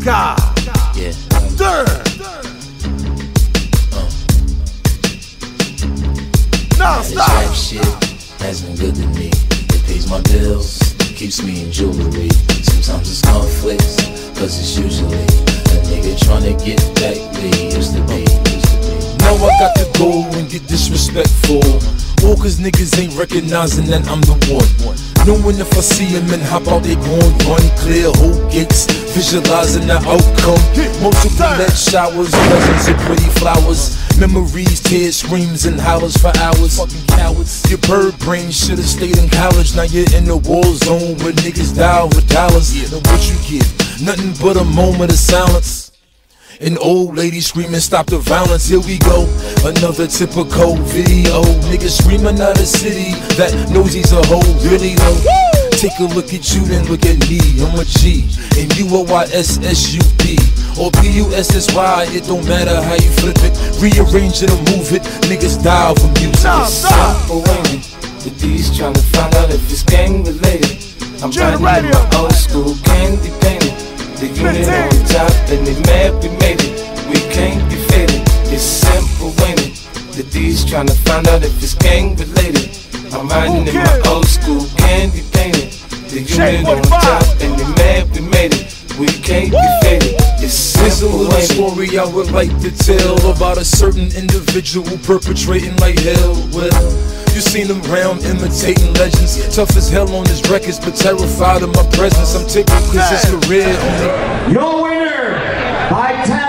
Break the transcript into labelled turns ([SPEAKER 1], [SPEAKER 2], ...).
[SPEAKER 1] God.
[SPEAKER 2] Yeah.
[SPEAKER 1] Damn. Nah, stop.
[SPEAKER 2] That shit has been good to me. It pays my bills, keeps me in jewelry. Sometimes it's conflicts, cause it's usually a nigga tryna get back where he used to be.
[SPEAKER 3] Now I got to go and get disrespectful. All cause niggas ain't recognizing that I'm the one. Knowing if I see him and hop out, they gon' run. Clear whole gates, visualizing the outcome. Multiple lead showers, dozens of pretty flowers. Memories, tears, screams, and hollers for hours. Fucking cowards. Your bird brain should've stayed in college. Now you're in the war zone where niggas die with dollars. Now what you get? Nothing but a moment of silence. An old lady screaming, stop the violence, here we go. Another typical video. Niggas screaming out of city that knows he's a hoe, really though. Take a look at you, then look at me. I'm a G, and you a Y-S-S-U-P or P-U-S-S-Y, it don't matter how you flip it. Rearrange it or move it, niggas die for music.
[SPEAKER 2] Simple women, the D's trying to find out if it's gang related. I'm riding in my old school candy painted. The unit on top and they mad we made it. We can't be faded, it's simple winning. The D's trying to find out if it's gang related. I'm riding in my old school candy painted. The unit on top and they mad we made it. We can't be faded, it's simple winning.
[SPEAKER 3] There's a little story I would like to tell about a certain individual perpetrating like hell. Well, you seen him round imitating legends. Tough as hell on his records, but terrified of my presence. I'm taking cause his career only.
[SPEAKER 4] Your winner by 10.